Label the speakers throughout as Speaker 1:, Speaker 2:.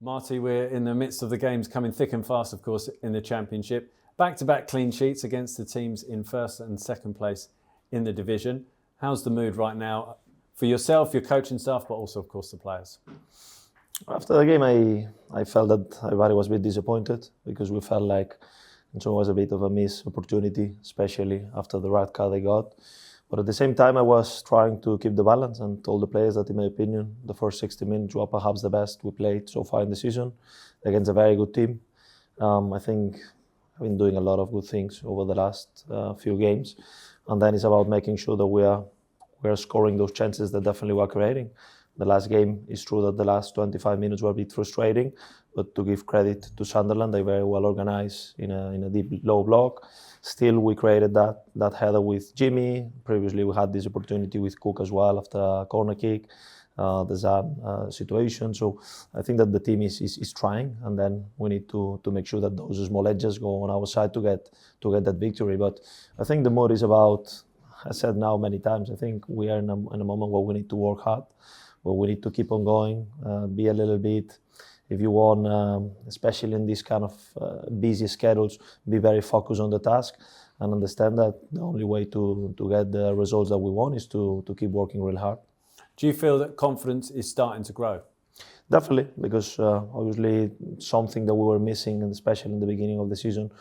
Speaker 1: Marty, we're in the midst of the games coming thick and fast, of course, in the Championship. Back-to-back clean sheets against the teams in first and second place in the division. How's the mood right now for yourself, your coaching staff, but also, of course, the players?
Speaker 2: After the game, I felt that everybody was a bit disappointed because we felt like it was a bit of a missed opportunity, especially after the red card they got. But at the same time, I was trying to keep the balance and told the players that, in my opinion, the first 60 minutes were perhaps the best we played so far in the season against a very good team. I think I've been doing a lot of good things over the last few games. And then it's about making sure that we are scoring those chances that definitely we're creating. The last game, it's true that the last 25 minutes were a bit frustrating, but to give credit to Sunderland, they very well organized in a deep low block. Still, we created that header with Jimmy. Previously, we had this opportunity with Cook as well after a corner kick, the Zan situation. So I think that the team is trying, and then we need to make sure that those small edges go on our side to get that victory. But I think the more is about, I said now many times, I think we are in a moment where we need to work hard, where we need to keep on going, be a little bit, if you want, especially in these kind of busy schedules, be very focused on the task and understand that the only way to get the results that we want is to keep working really hard.
Speaker 1: Do you feel that confidence is starting to grow?
Speaker 2: Definitely, because obviously something that we were missing, and especially in the beginning of the season,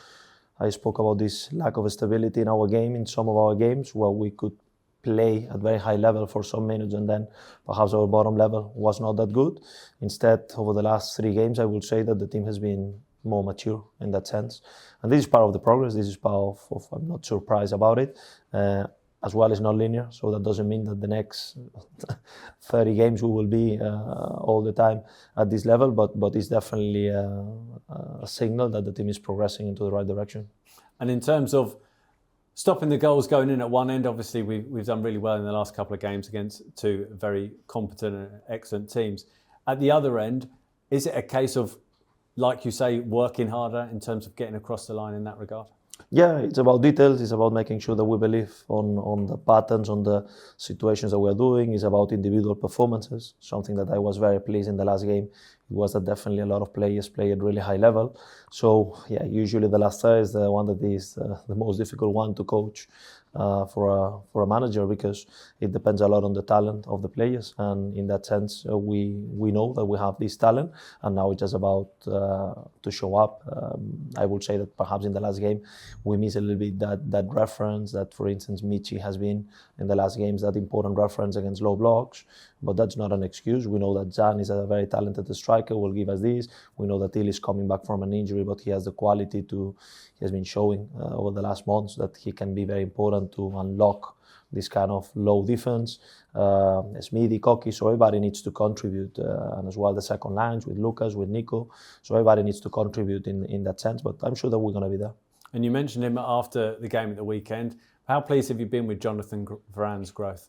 Speaker 2: I spoke about this lack of stability in our game, in some of our games, where we could play at very high level for some minutes and then perhaps our bottom level was not that good. Instead, over the last 3 games, I would say that the team has been more mature in that sense. And this is part of the progress. This is part of I'm not surprised about it. As well, it's not linear, so that doesn't mean that the next 30 games we will be all the time at this level, but it's definitely a signal that the team is progressing into the right direction.
Speaker 1: And in terms of stopping the goals going in at one end, obviously we've done really well in the last couple of games against 2 very competent and excellent teams. At the other end, is it a case of, like you say, working harder in terms of getting across the line in that regard?
Speaker 2: Yeah, it's about details. It's about making sure that we believe on the patterns, on the situations that we're doing. It's about individual performances, something that I was very pleased in the last game. It was that definitely a lot of players play at really high level. So, yeah, usually the last third is the one that is the most difficult one to coach for a manager, because it depends a lot on the talent of the players. And in that sense, we know that we have this talent, and now it's just about to show up. I would say that perhaps in the last game, we miss a little bit that reference that, for instance, Michi has been in the last games, that important reference against low blocks. But that's not an excuse. We know that Jan is a very talented striker, will give us this. We know that Il is coming back from an injury, but he has the quality he has been showing over the last months that he can be very important to unlock this kind of low defense. Smithy, Koki, so everybody needs to contribute. And as well the second lines with Lucas, with Nico. So everybody needs to contribute in that sense, but I'm sure that we're going to be there.
Speaker 1: And you mentioned him after the game at the weekend. How pleased have you been with Jonathan Varane's growth?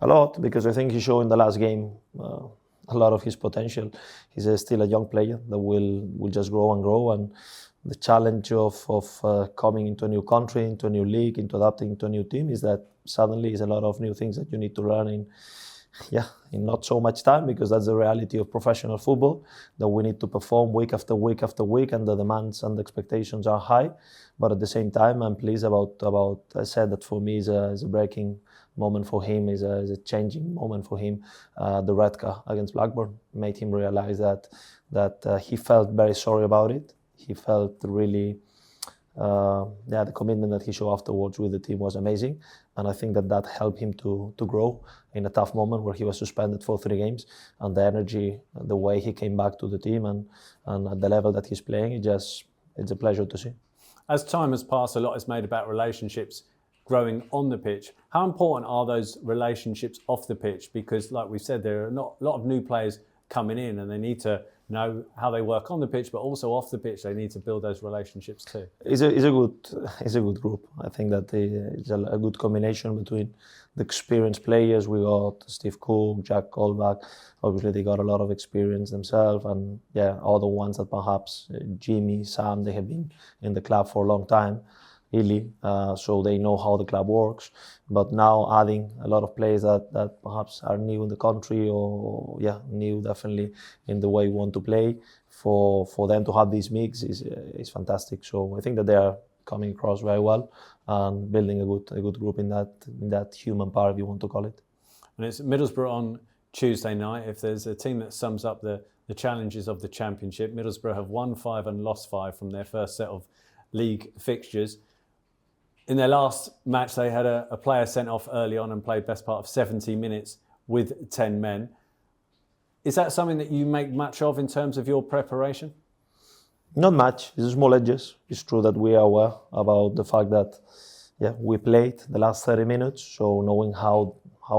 Speaker 2: A lot, because I think he showed in the last game a lot of his potential. He's still a young player that will just grow and grow. And the challenge of coming into a new country, into a new league, into adapting to a new team is that suddenly is a lot of new things that you need to learn in not so much time, because that's the reality of professional football, that we need to perform week after week after week, and the demands and the expectations are high. But at the same time, I'm pleased about I said that for me is a breaking moment for him, is a changing moment for him. The red card against Blackburn made him realize that he felt very sorry about it. He felt really, the commitment that he showed afterwards with the team was amazing. And I think that helped him to grow in a tough moment where he was suspended for 3 games. And the energy, the way he came back to the team and at the level that he's playing, it's a pleasure to see.
Speaker 1: As time has passed, a lot is made about relationships growing on the pitch. How important are those relationships off the pitch? Because, like we said, there are a lot of new players coming in, and they need to know how they work on the pitch, but also off the pitch, they need to build those relationships too.
Speaker 2: It's a good group. I think that it's a good combination between the experienced players. We got Steve Cook, Jack Colback. Obviously, they got a lot of experience themselves, and all the ones that perhaps Jimmy, Sam, they have been in the club for a long time. early, so they know how the club works. But now adding a lot of players that perhaps are new in the country, or new definitely in the way we want to play, for them to have this mix is fantastic. So I think that they are coming across very well and building a good group in that human part, if you want to call it.
Speaker 1: And it's Middlesbrough on Tuesday night. If there's a team that sums up the challenges of the Championship, Middlesbrough have won 5 and lost 5 from their first set of league fixtures. In their last match, they had a player sent off early on and played best part of 70 minutes with 10 men. Is that something that you make much of in terms of your preparation?
Speaker 2: Not much. It's small edges. It's true that we are aware about the fact that we played the last 30 minutes. So knowing how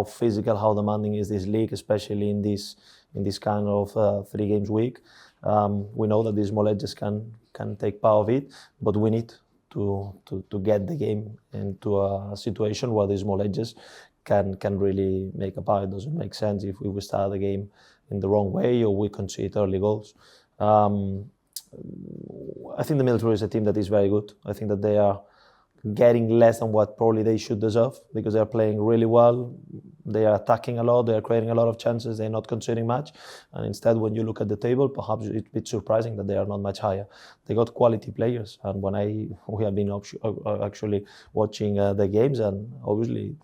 Speaker 2: physical, how demanding is this league, especially in this kind of 3 games week, we know that these small edges can take part of it, but we need to get the game into a situation where these small edges can really make a part. It doesn't make sense if we start the game in the wrong way or we concede early goals. I think the Middlesbrough is a team that is very good. I think that they are getting less than what probably they should deserve, because they're playing really well. They are attacking a lot. They are creating a lot of chances. They're not conceding much. And instead, when you look at the table, perhaps it's a bit surprising that they are not much higher. They got quality players. And we have been actually watching the games, and obviously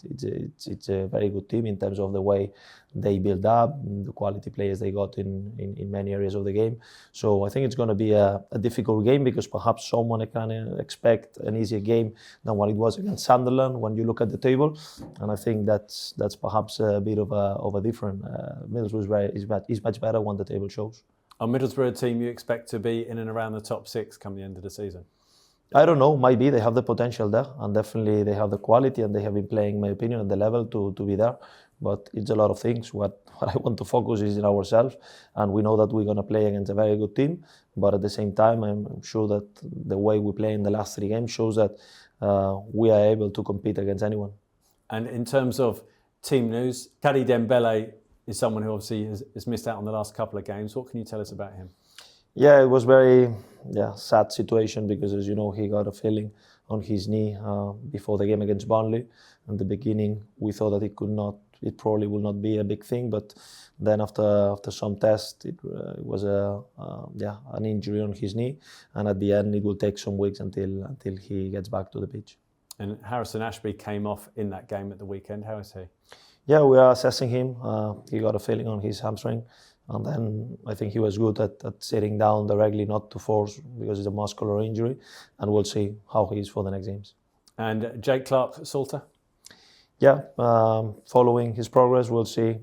Speaker 2: it's a very good team in terms of the way they build up, the quality players they got in many areas of the game. So I think it's going to be a difficult game, because perhaps someone can expect an easier game than what it was against Sunderland when you look at the table. And I think that's perhaps a bit of a different. Middlesbrough is much better when the table shows.
Speaker 1: Are Middlesbrough a team you expect to be in and around the top 6 come the end of the season?
Speaker 2: I don't know. Maybe they have the potential there, and definitely they have the quality, and they have been playing, in my opinion, at the level to be there. But it's a lot of things. What I want to focus is in ourselves, and we know that we're going to play against a very good team. But at the same time, I'm sure that the way we play in the last 3 games shows that we are able to compete against anyone.
Speaker 1: And in terms of team news, Kadi Dembele is someone who obviously has missed out on the last couple of games. What can you tell us about him?
Speaker 2: Yeah, it was very sad situation, because, as you know, he got a feeling on his knee before the game against Burnley. In the beginning, we thought that it probably will not be a big thing, but then after some tests, it was an injury on his knee, and at the end, it will take some weeks until he gets back to the pitch.
Speaker 1: And Harrison Ashby came off in that game at the weekend. How is he?
Speaker 2: Yeah, we are assessing him. He got a feeling on his hamstring. And then I think he was good at sitting down directly, not to force, because it's a muscular injury. And we'll see how he is for the next games. And
Speaker 1: Jake Clark-Salter?
Speaker 2: Yeah, following his progress, we'll see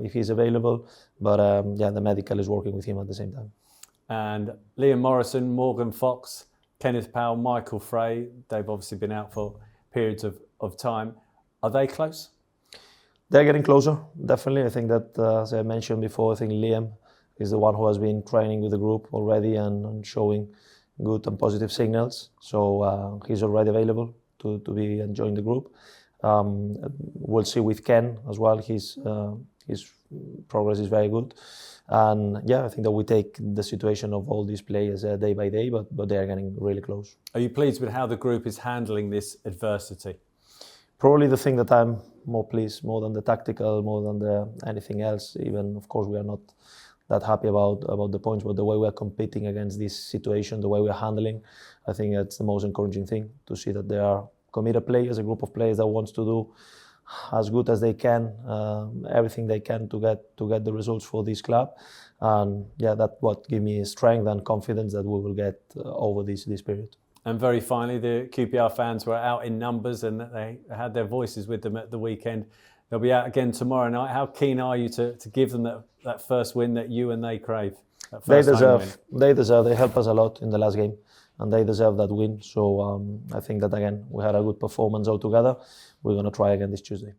Speaker 2: if he's available. But the medical is working with him at the same time.
Speaker 1: And Liam Morrison, Morgan Fox, Kenneth Powell, Michael Frey, they've obviously been out for periods of time. Are they close?
Speaker 2: They're getting closer, definitely. I think that, as I mentioned before, I think Liam is the one who has been training with the group already and showing good and positive signals. So he's already available to be and join the group. We'll see with Ken as well. His progress is very good. And I think that we take the situation of all these players day by day, but they are getting really close.
Speaker 1: Are you pleased with how the group is handling this adversity?
Speaker 2: Probably the thing that I'm more pleased, more than the tactical, more than anything else. Even, of course, we are not that happy about the points, but the way we are competing against this situation, the way we are handling, I think that's the most encouraging thing, to see that there are committed players, a group of players that wants to do as good as they can, everything they can to get the results for this club. And that's what gives me strength and confidence that we will get over this period.
Speaker 1: And very finally, the QPR fans were out in numbers, and they had their voices with them at the weekend. They'll be out again tomorrow night. How keen are you to give them that first win that you and they crave?
Speaker 2: They deserve. They helped us a lot in the last game, and they deserve that win. So I think that, again, we had a good performance altogether. We're going to try again this Tuesday.